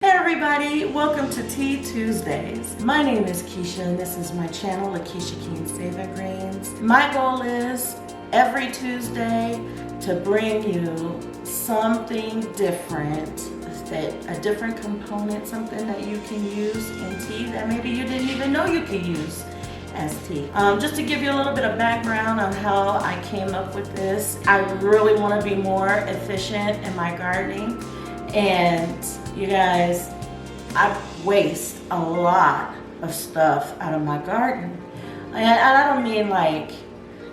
Hey everybody, welcome to Tea Tuesdays. My name is Keisha and this is my channel, Lakisha Keene Saving Greens. My goal is every Tuesday to bring you something different, a different component, something that you can use in tea that maybe you didn't even know you could use as tea. Just to give you a little bit of background on how I came up with this, I really want to be more efficient in my gardening. And you guys, I waste a lot of stuff out of my garden. And I don't mean like,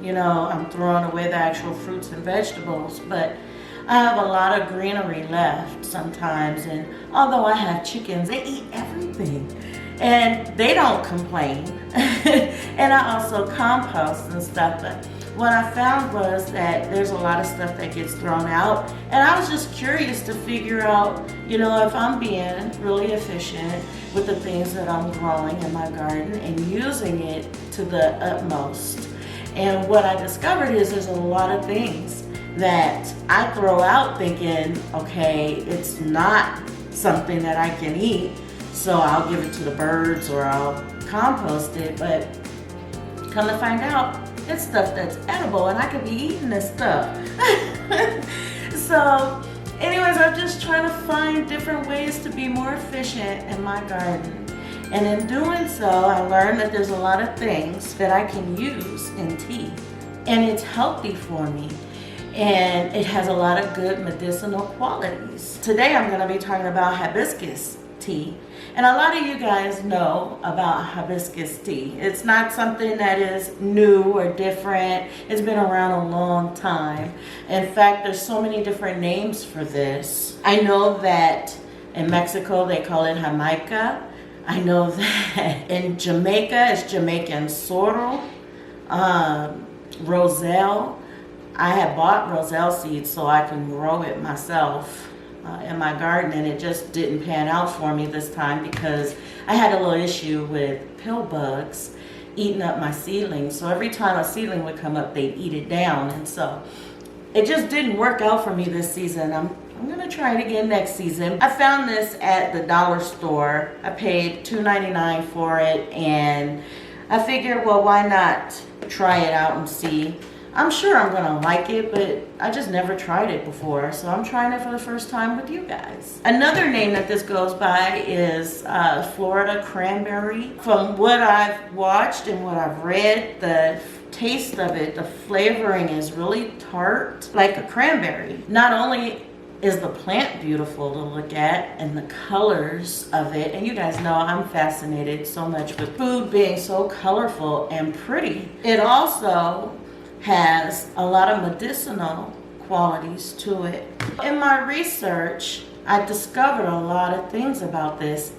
I'm throwing away the actual fruits and vegetables, but I have a lot of greenery left sometimes. And although I have chickens, they eat everything. And they don't complain. And I also compost and stuff. But what I found was that there's a lot of stuff that gets thrown out. And I was just curious to figure out, if I'm being really efficient with the things that I'm growing in my garden and using it to the utmost. And what I discovered is there's a lot of things that I throw out thinking, okay, it's not something that I can eat, so I'll give it to the birds or I'll compost it. But come to find out, it's stuff that's edible and I could be eating this stuff. So anyways, I'm just trying to find different ways to be more efficient in my garden. And in doing so, I learned that there's a lot of things that I can use in tea. And it's healthy for me. And it has a lot of good medicinal qualities. Today I'm going to be talking about hibiscus tea. And a lot of you guys know about hibiscus tea. It's not something that is new or different. It's been around a long time. In fact, there's so many different names for this. I know that in Mexico they call it Jamaica. I know that in Jamaica it's Jamaican sorrel, roselle. I had bought roselle seeds so I can grow it myself in my garden, and it just didn't pan out for me this time because I had a little issue with pill bugs eating up my seedlings. So every time a seedling would come up, they'd eat it down, and so it just didn't work out for me this season. I'm gonna try it again next season. I found this at the dollar store. I paid $2.99 for it, and I figured, well, why not try it out and see. I'm sure I'm gonna like it, but I just never tried it before, so I'm trying it for the first time with you guys. Another name that this goes by is Florida cranberry. From what I've watched and what I've read, the taste of it, the flavoring is really tart, like a cranberry. Not only is the plant beautiful to look at and the colors of it, and you guys know I'm fascinated so much with food being so colorful and pretty. It also has a lot of medicinal qualities to it. In my research, I discovered a lot of things about this.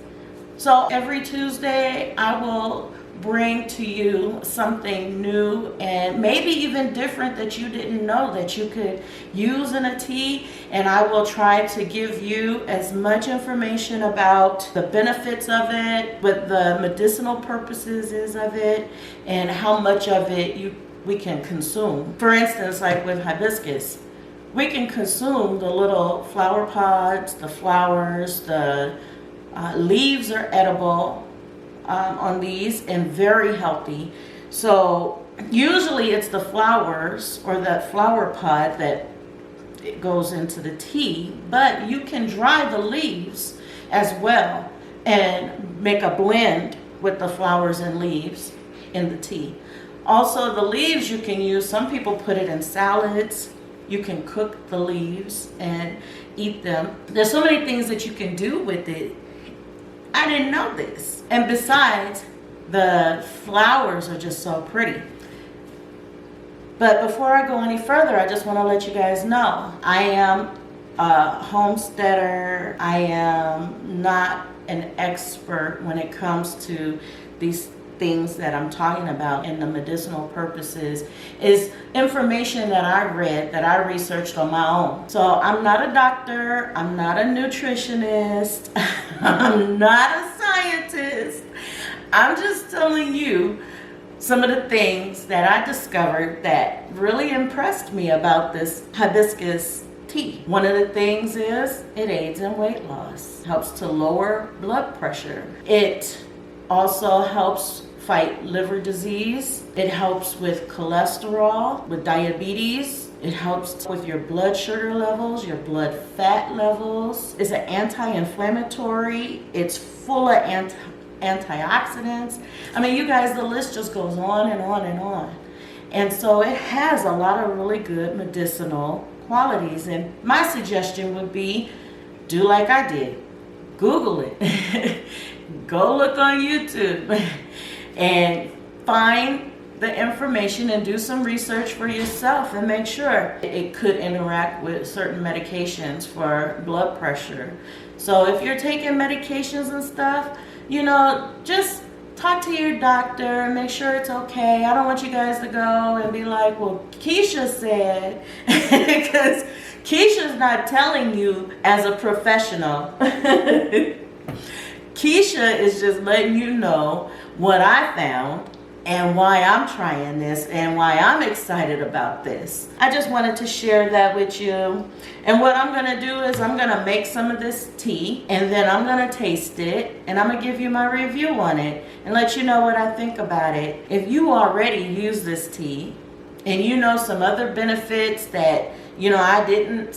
So every Tuesday, I will bring to you something new and maybe even different that you didn't know that you could use in a tea. And I will try to give you as much information about the benefits of it, what the medicinal purposes is of it, and how much of it we can consume. For instance, like with hibiscus, we can consume the little flower pods, the flowers, the leaves are edible on these and very healthy. So usually it's the flowers or the flower pod that it goes into the tea, but you can dry the leaves as well and make a blend with the flowers and leaves in the tea. Also, the leaves you can use, some people put it in salads. You can cook the leaves and eat them. There's so many things that you can do with it. I didn't know this. And besides, the flowers are just so pretty. But before I go any further, I just want to let you guys know, I am a homesteader. I am not an expert when it comes to these things that I'm talking about and the medicinal purposes. Is information that I read, that I researched on my own. So I'm not a doctor, I'm not a nutritionist, I'm not a scientist. I'm just telling you some of the things that I discovered that really impressed me about this hibiscus tea. One of the things is it aids in weight loss, helps to lower blood pressure. It also helps fight liver disease. It helps with cholesterol, with diabetes. It helps with your blood sugar levels, your blood fat levels. It's an anti-inflammatory. It's full of antioxidants. I mean, you guys, the list just goes on and on and on. And so it has a lot of really good medicinal qualities. And my suggestion would be, do like I did. Google it. Go look on YouTube and find the information and do some research for yourself and make sure it could interact with certain medications for blood pressure. So if you're taking medications and stuff, you know, just talk to your doctor and make sure it's okay. I don't want you guys to go and be like, well, Keisha said, because Keisha's not telling you as a professional. Keisha is just letting you know what I found and why I'm trying this and why I'm excited about this. I just wanted to share that with you. And what I'm gonna do is I'm gonna make some of this tea and then I'm gonna taste it and I'm gonna give you my review on it and let you know what I think about it. If you already use this tea and you know some other benefits that, you know, I didn't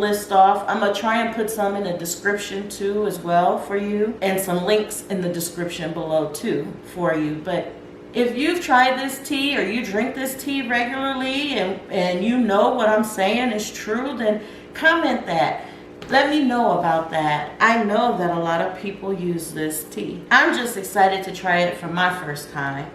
list off, I'm gonna try and put some in the description too as well for you, and some links in the description below too for you. But if you've tried this tea or you drink this tea regularly and you know what I'm saying is true, then comment that. Let me know about that. I know that a lot of people use this tea. I'm just excited to try it for my first time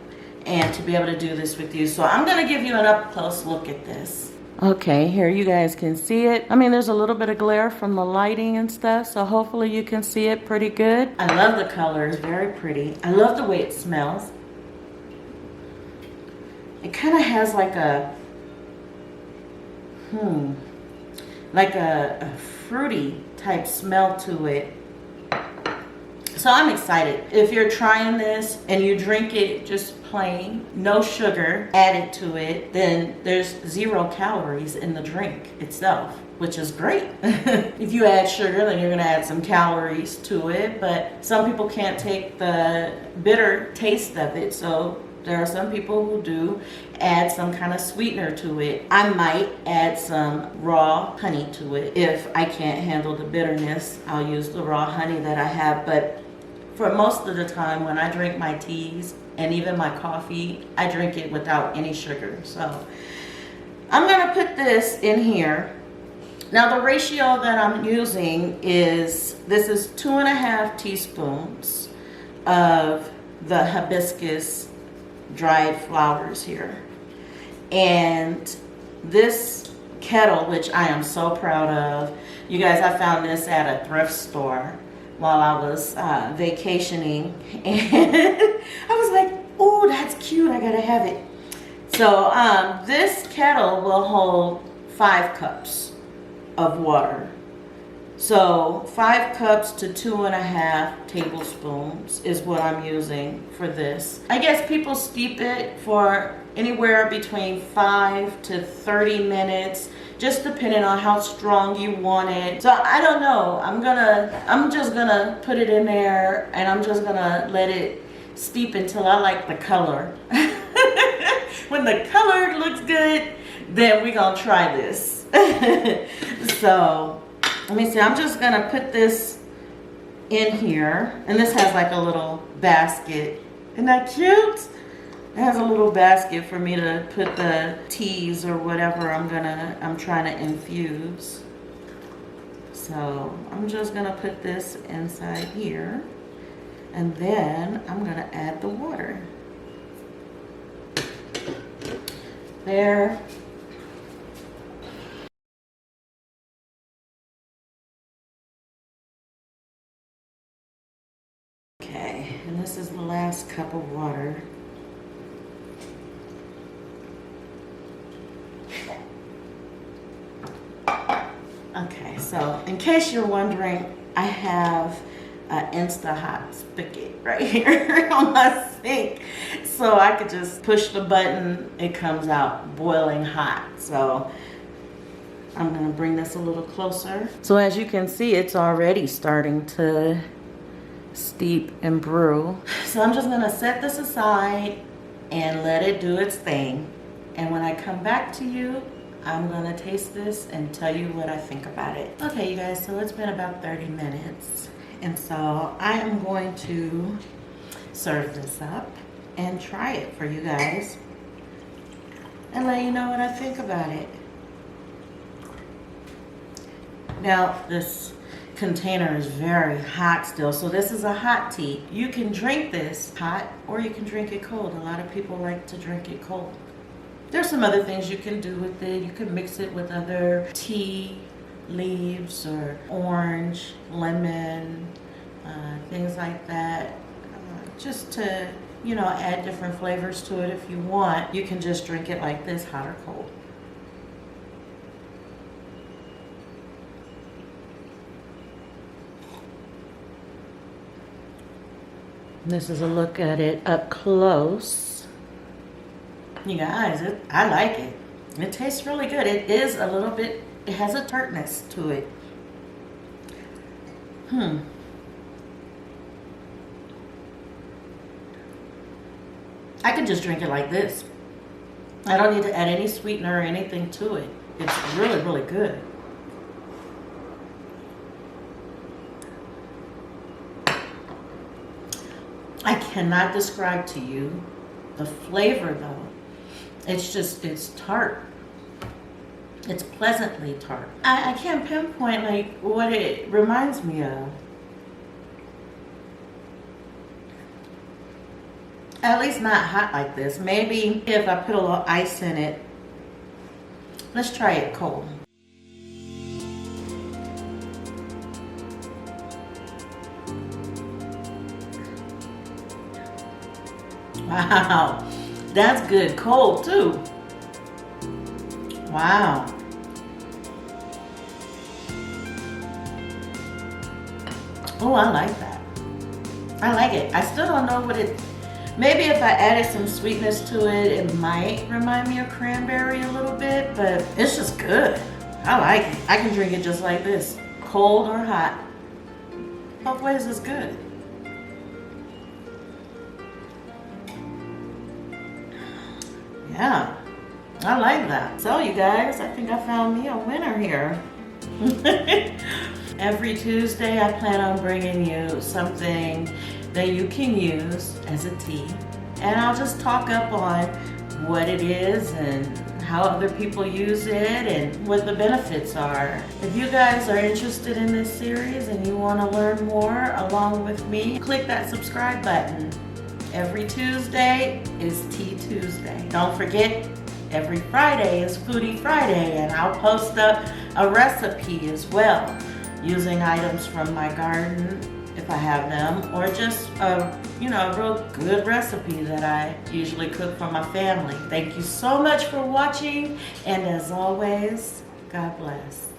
and to be able to do this with you. So I'm gonna give you an up close look at this. Okay, here you guys can see it. I mean, there's a little bit of glare from the lighting and stuff, so hopefully you can see it pretty good. I love the color, it's very pretty. I love the way it smells. It kind of has like a, like a fruity type smell to it. So I'm excited. If you're trying this and you drink it just plain, no sugar added to it, then there's 0 calories in the drink itself, which is great. If you add sugar, then you're gonna add some calories to it, but some people can't take the bitter taste of it, so there are some people who do add some kind of sweetener to it. I might add some raw honey to it. If I can't handle the bitterness, I'll use the raw honey that I have, but for most of the time when I drink my teas and even my coffee, I drink it without any sugar. So I'm gonna put this in here. Now the ratio that I'm using is, this is 2.5 teaspoons of the hibiscus dried flowers here. And this kettle, which I am so proud of, you guys, I found this at a thrift store while I was vacationing, and I was like, oh, that's cute, I gotta have it. So this kettle will hold 5 cups of water. So 5 cups to 2.5 tablespoons is what I'm using for this. I guess people steep it for anywhere between 5 to 30 minutes, just depending on how strong you want it. So I don't know, I'm just gonna put it in there and I'm just gonna let it steep until I like the color. When the color looks good, then we're gonna try this. So let me see, I'm just gonna put this in here, and this has like a little basket. Isn't that cute? It has a little basket for me to put the teas or whatever I'm trying to infuse. So I'm just gonna put this inside here, and then I'm gonna add the water. There. Okay, and this is the last cup of water. Okay, so in case you're wondering, I have an Insta-Hot spigot right here on my sink. So I could just push the button, it comes out boiling hot. So I'm gonna bring this a little closer. So as you can see, it's already starting to steep and brew. So I'm just gonna set this aside and let it do its thing. And when I come back to you, I'm gonna taste this and tell you what I think about it. Okay, you guys, so it's been about 30 minutes. And so I am going to serve this up and try it for you guys and let you know what I think about it. Now, this container is very hot still, so this is a hot tea. You can drink this hot or you can drink it cold. A lot of people like to drink it cold. There's some other things you can do with it. You can mix it with other tea leaves or orange, lemon, things like that, just to, you know, add different flavors to it if you want. You can just drink it like this, hot or cold. This is a look at it up close. You guys, I like it. It tastes really good. It is a little bit, it has a tartness to it. I could just drink it like this. I don't need to add any sweetener or anything to it. It's really, really good. I cannot describe to you the flavor though. It's tart. It's pleasantly tart. I can't pinpoint like what it reminds me of. At least not hot like this. Maybe if I put a little ice in it. Let's try it cold. Wow, that's good cold too. Wow. Oh, I like that. I like it. I still don't know what it, maybe if I added some sweetness to it, it might remind me of cranberry a little bit, but it's just good. I like it. I can drink it just like this, cold or hot. Both ways is good. Yeah, I like that. So you guys, I think I found me a winner here. Every Tuesday I plan on bringing you something that you can use as a tea. And I'll just talk up on what it is and how other people use it and what the benefits are. If you guys are interested in this series and you want to learn more along with me, click that subscribe button. Every Tuesday is Tea Tuesday. Don't forget, every Friday is Foodie Friday, and I'll post up a recipe as well, using items from my garden if I have them, or just a real good recipe that I usually cook for my family. Thank you so much for watching, and as always, God bless.